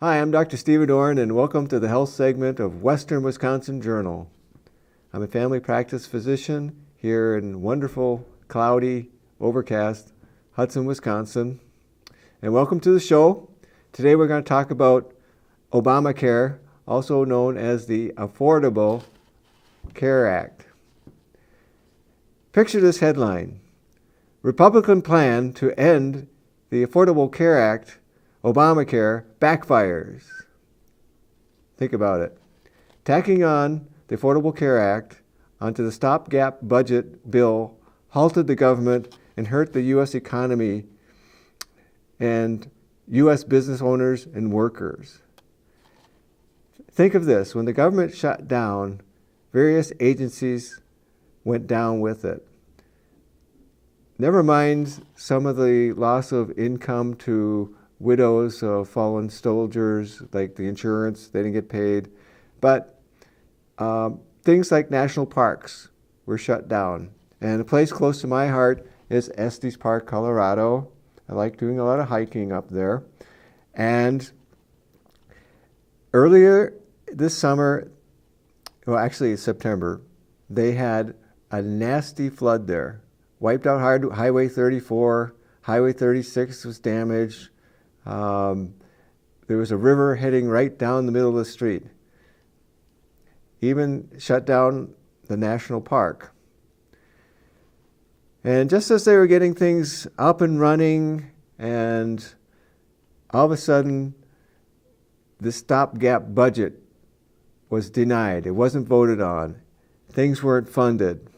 Hi, I'm Dr. Stephen Dorn, and welcome to the health segment of Western Wisconsin Journal. I'm a family practice physician here in wonderful, cloudy, overcast Hudson, Wisconsin. And welcome to the show. Today we're going to talk about Obamacare, also known as the Affordable Care Act. Picture this headline: Republican plan to end the Affordable Care Act, Obamacare, backfires. Think about it. Tacking on the Affordable Care Act onto the stopgap budget bill halted the government and hurt the U.S. economy and U.S. business owners and workers. Think of this: when the government shut down, various agencies went down with it. Never mind some of the loss of income to widows of fallen soldiers, like the insurance, they didn't get paid. But things like national parks were shut down. And a place close to my heart is Estes Park, Colorado. I like doing a lot of hiking up there. And earlier this summer, well, actually September, they had a nasty flood there. Wiped out Highway 34, Highway 36 was damaged. There was a river heading right down the middle of the street. Even shut down the national park. And just as they were getting things up and running, and all of a sudden, the stopgap budget was denied. It wasn't voted on. Things weren't funded.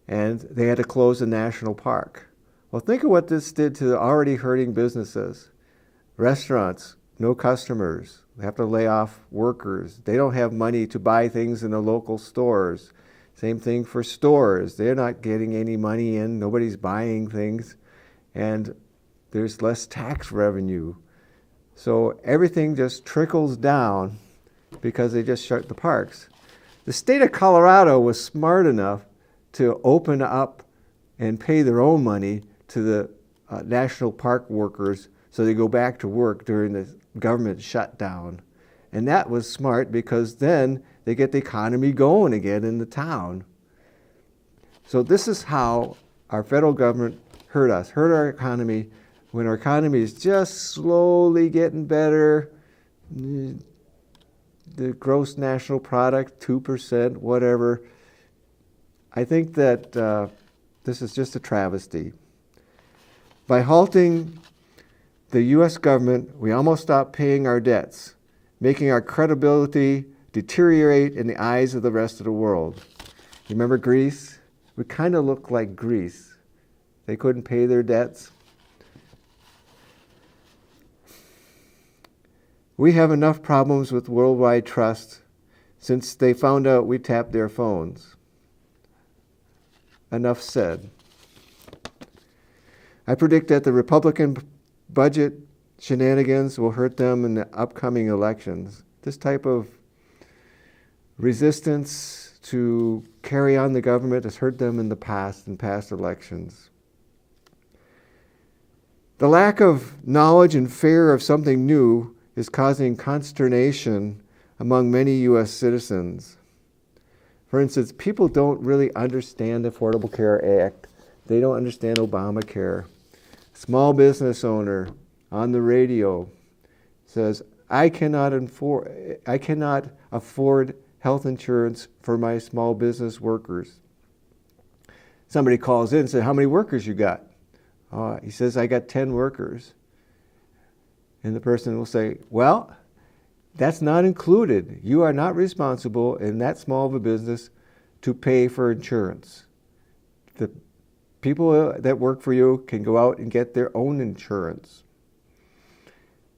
And they had to close the national park. Well, think of what this did to the already hurting businesses. Restaurants, no customers. They have to lay off workers. They don't have money to buy things in the local stores. Same thing for stores. They're not getting any money in. Nobody's buying things. And there's less tax revenue. So everything just trickles down because they just shut the parks. The state of Colorado was smart enough to open up and pay their own money to the national park workers so they go back to work during the government shutdown. And that was smart because then they get the economy going again in the town. So this is how our federal government hurt us, hurt our economy, when our economy is just slowly getting better. The gross national product, 2%, whatever. I think that this is just a travesty. By halting the U.S. government, we almost stopped paying our debts, making our credibility deteriorate in the eyes of the rest of the world. You remember Greece? We kind of look like Greece. They couldn't pay their debts. We have enough problems with Worldwide Trust since they found out we tapped their phones. Enough said. I predict that the Republican budget shenanigans will hurt them in the upcoming elections. This type of resistance to carry on the government has hurt them in the past, in past elections. The lack of knowledge and fear of something new is causing consternation among many U.S. citizens. For instance, people don't really understand the Affordable Care Act. They don't understand Obamacare. Small business owner on the radio says, I cannot afford health insurance for my small business workers. Somebody calls in and says, how many workers you got? He says, I got 10 workers. And the person will say, well, that's not included. You are not responsible in that small of a business to pay for insurance. The people that work for you can go out and get their own insurance.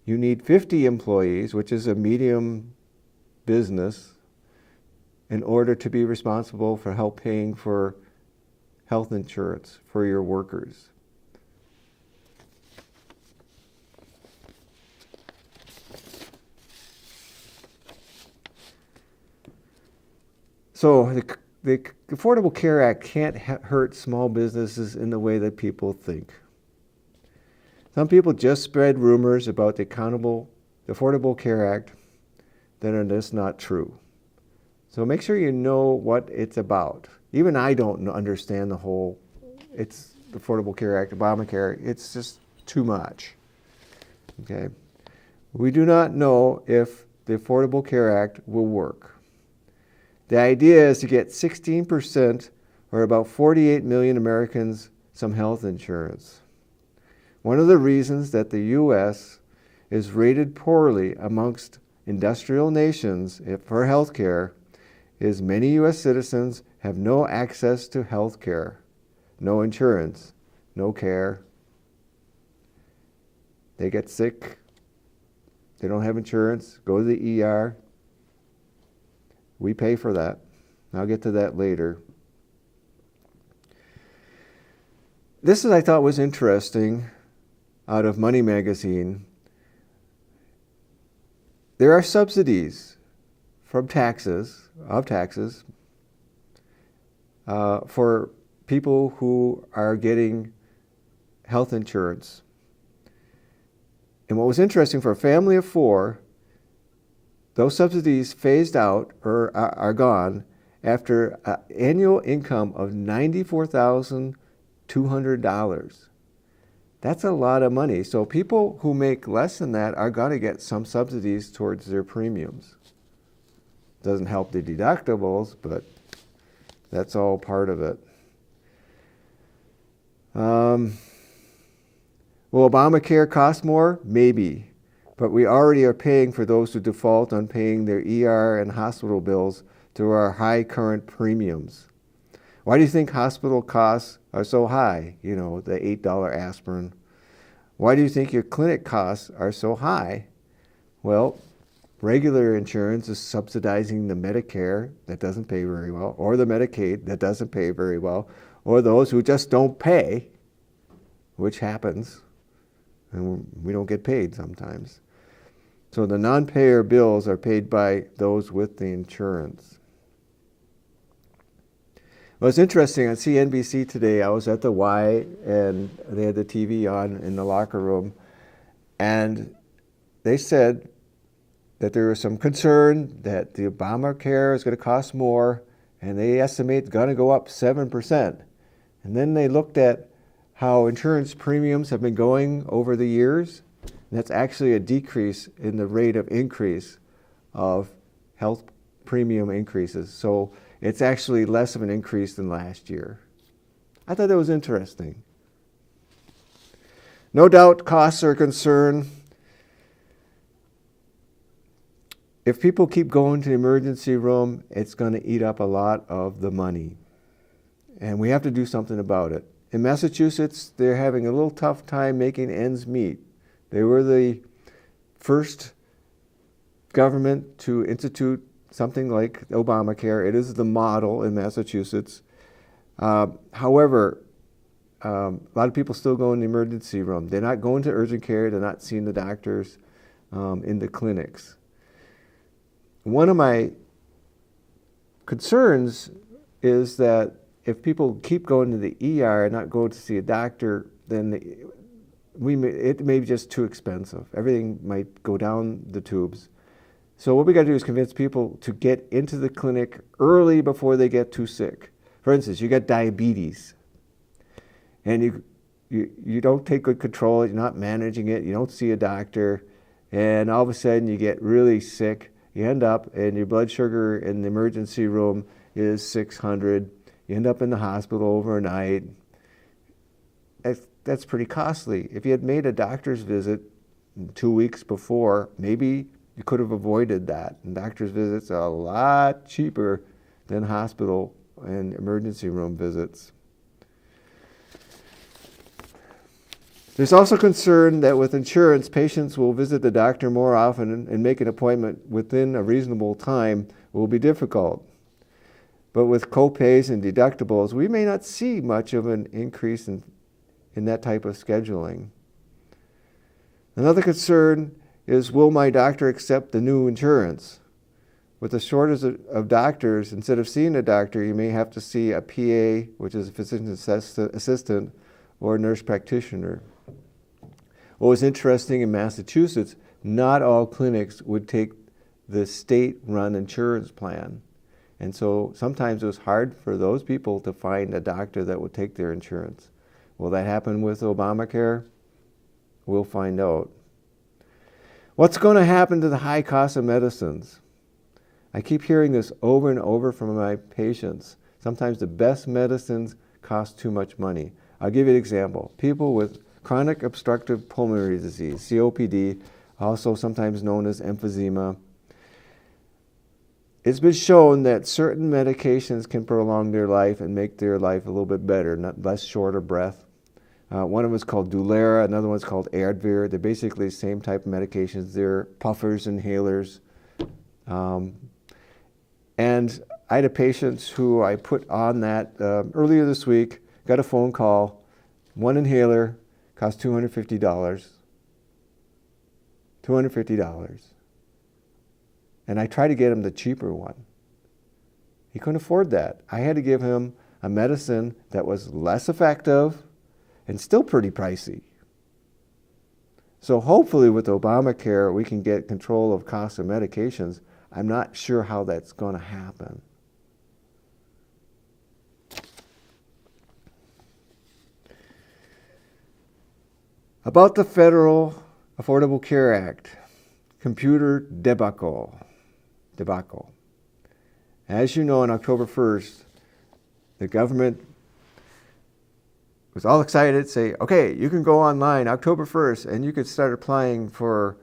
You need 50 employees, which is a medium business, in order to be responsible for help paying for health insurance for your workers. So the Affordable Care Act can't hurt small businesses in the way that people think. Some people just spread rumors about the Accountable the Affordable Care Act, then it is not true. So make sure you know what it's about. Even I don't understand the whole, it's the Affordable Care Act, Obamacare, it's just too much. Okay? We do not know if the Affordable Care Act will work. The idea is to get 16%, or about 48 million Americans, some health insurance. One of the reasons that the U.S. is rated poorly amongst industrial nations for health care is many U.S. citizens have no access to health care, no insurance, no care. They get sick, they don't have insurance, go to the ER. We pay for that. I'll get to that later. This I thought was interesting out of Money Magazine. There are subsidies from taxes, for people who are getting health insurance. And what was interesting, for a family of 4, those subsidies phased out or are gone after an annual income of $94,200. That's a lot of money. So people who make less than that are going to get some subsidies towards their premiums. Doesn't help the deductibles, but that's all part of it. Will Obamacare cost more? Maybe. But we already are paying for those who default on paying their ER and hospital bills through our high current premiums. Why do you think hospital costs are so high? You know, the $8 aspirin. Why do you think your clinic costs are so high? Well, regular insurance is subsidizing the Medicare that doesn't pay very well, or the Medicaid that doesn't pay very well, or those who just don't pay, which happens, and we don't get paid sometimes. So the non-payer bills are paid by those with the insurance. Well, it's interesting, on CNBC today, I was at the Y, and they had the TV on in the locker room, and they said that there was some concern that the Obamacare is going to cost more, and they estimate it's going to go up 7%. And then they looked at how insurance premiums have been going over the years, and that's actually a decrease in the rate of increase of health premium increases. So it's actually less of an increase than last year. I thought that was interesting. No doubt costs are a concern. If people keep going to the emergency room, it's going to eat up a lot of the money. And we have to do something about it. In Massachusetts, they're having a little tough time making ends meet. They were the first government to institute something like Obamacare. It is the model in Massachusetts. However, a lot of people still go in the emergency room. They're not going to urgent care. They're not seeing the doctors in the clinics. One of my concerns is that if people keep going to the ER and not go to see a doctor, then it may be just too expensive. Everything might go down the tubes. So what we got to do is convince people to get into the clinic early before they get too sick. For instance, you got diabetes, and you don't take good control, you're not managing it, you don't see a doctor, and all of a sudden you get really sick. You end up, and your blood sugar in the emergency room is 600. You end up in the hospital overnight. That's pretty costly. If you had made a doctor's visit 2 weeks before, maybe you could have avoided that. And doctor's visits are a lot cheaper than hospital and emergency room visits. There's also concern that with insurance, patients will visit the doctor more often, and make an appointment within a reasonable time will be difficult. But with co-pays and deductibles, we may not see much of an increase in that type of scheduling. Another concern is, will my doctor accept the new insurance? With the shortage of doctors, instead of seeing a doctor, you may have to see a PA, which is a physician's assistant, or a nurse practitioner. What was interesting in Massachusetts, not all clinics would take the state-run insurance plan. And so sometimes it was hard for those people to find a doctor that would take their insurance. Will that happen with Obamacare? We'll find out. What's going to happen to the high cost of medicines? I keep hearing this over and over from my patients. Sometimes the best medicines cost too much money. I'll give you an example. People with chronic obstructive pulmonary disease, COPD, also sometimes known as emphysema. It's been shown that certain medications can prolong their life and make their life a little bit better, less short of breath. One of them is called Dulera, another one's called Advair. They're basically the same type of medications. They're puffers, inhalers. And I had a patient who I put on that earlier this week, got a phone call. One inhaler cost $250. $250. And I tried to get him the cheaper one. He couldn't afford that. I had to give him a medicine that was less effective and still pretty pricey. So hopefully with Obamacare, we can get control of cost of medications. I'm not sure how that's going to happen. About the Federal Affordable Care Act, computer debacle. As you know, on October 1st, the government was all excited to say, okay, you can go online October 1st and you could start applying for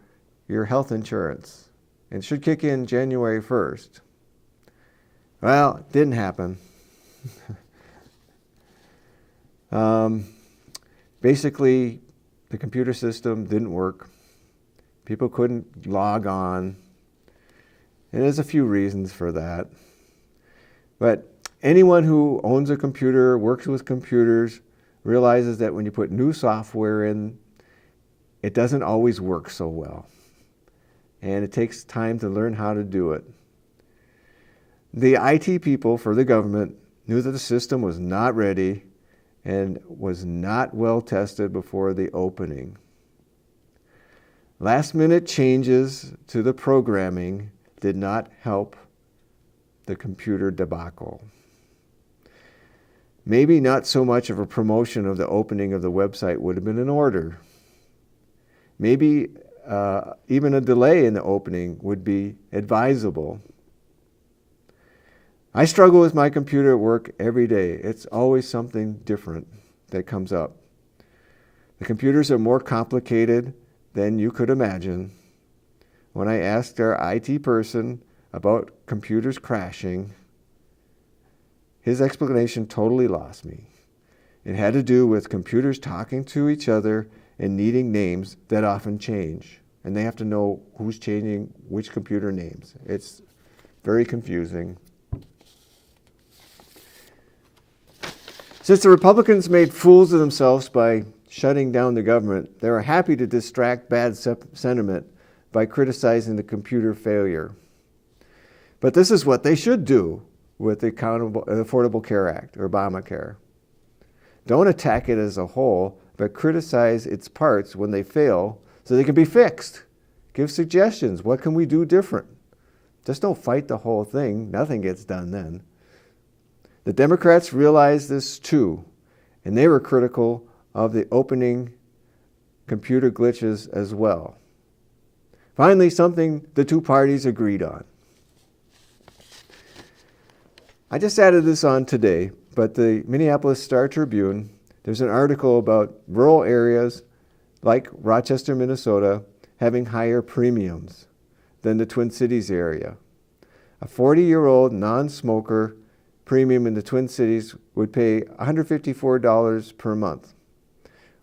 your health insurance. And it should kick in January 1st. Well, it didn't happen. Basically, the computer system didn't work. People couldn't log on. And there's a few reasons for that. But anyone who owns a computer, works with computers, realizes that when you put new software in, it doesn't always work so well. And it takes time to learn how to do it. The IT people for the government knew that the system was not ready and was not well tested before the opening. Last-minute changes to the programming did not help the computer debacle. Maybe not so much of a promotion of the opening of the website would have been in order. Maybe even a delay in the opening would be advisable. I struggle with my computer at work every day. It's always something different that comes up. The computers are more complicated than you could imagine. When I asked our IT person about computers crashing, his explanation totally lost me. It had to do with computers talking to each other and needing names that often change. And they have to know who's changing which computer names. It's very confusing. Since the Republicans made fools of themselves by shutting down the government, they were happy to distract bad sentiment by criticizing the computer failure. But this is what they should do with the Affordable Care Act, or Obamacare. Don't attack it as a whole, but criticize its parts when they fail so they can be fixed. Give suggestions. What can we do different? Just don't fight the whole thing. Nothing gets done then. The Democrats realized this too, and they were critical of the opening computer glitches as well. Finally, something the two parties agreed on. I just added this on today, but the Minneapolis Star-Tribune, there's an article about rural areas like Rochester, Minnesota, having higher premiums than the Twin Cities area. A 40-year-old non-smoker premium in the Twin Cities would pay $154 per month,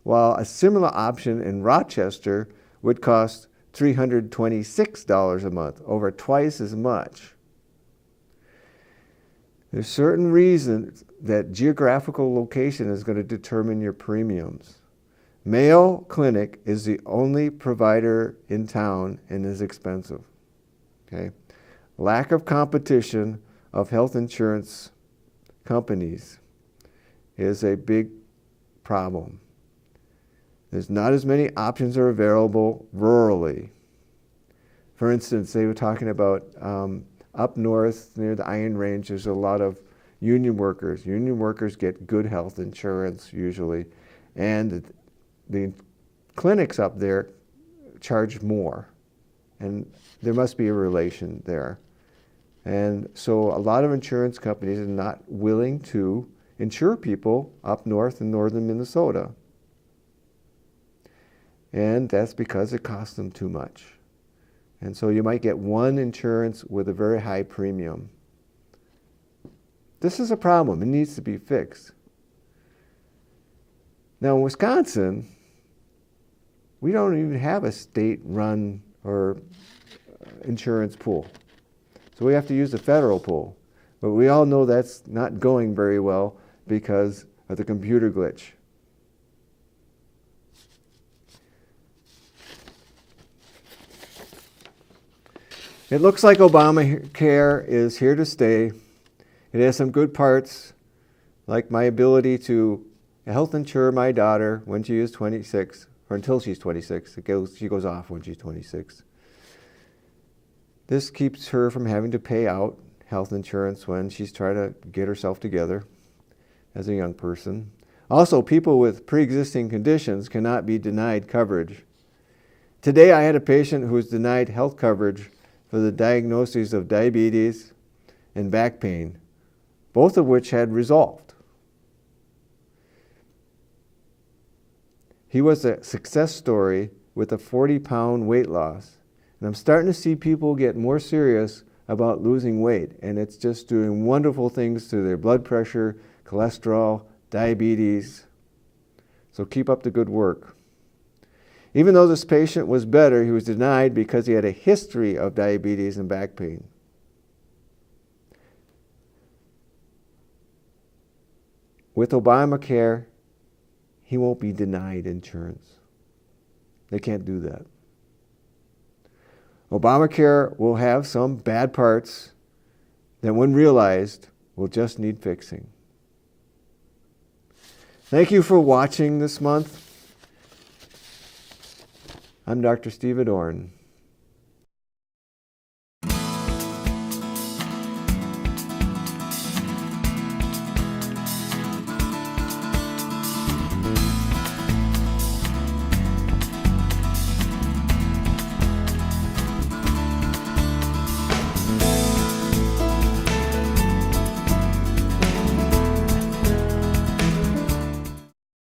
while a similar option in Rochester would cost $326 a month, over twice as much. There's certain reasons that geographical location is going to determine your premiums. Mayo Clinic is the only provider in town and is expensive. Okay? Lack of competition of health insurance companies is a big problem. There's not as many options are available rurally. For instance, they were talking about up north near the Iron Range, there's a lot of union workers. Union workers get good health insurance usually, and the clinics up there charge more, and there must be a relation there. And so a lot of insurance companies are not willing to insure people up north in northern Minnesota. And that's because it costs them too much. And so you might get one insurance with a very high premium. This is a problem. It needs to be fixed. Now in Wisconsin, we don't even have a state-run or insurance pool. So we have to use the federal pool. But we all know that's not going very well because of the computer glitch. It looks like Obamacare is here to stay. It has some good parts, like my ability to health insure my daughter when she is 26, or until she's 26. She goes off when she's 26. This keeps her from having to pay out health insurance when she's trying to get herself together as a young person. Also, people with pre-existing conditions cannot be denied coverage. Today I had a patient who was denied health coverage for the diagnoses of diabetes and back pain, both of which had resolved. He was a success story with a 40-pound weight loss. And I'm starting to see people get more serious about losing weight, and it's just doing wonderful things to their blood pressure, cholesterol, diabetes. So keep up the good work. Even though this patient was better, he was denied because he had a history of diabetes and back pain. With Obamacare, he won't be denied insurance. They can't do that. Obamacare will have some bad parts that, when realized, will just need fixing. Thank you for watching this month. I'm Dr. Steve Adorn.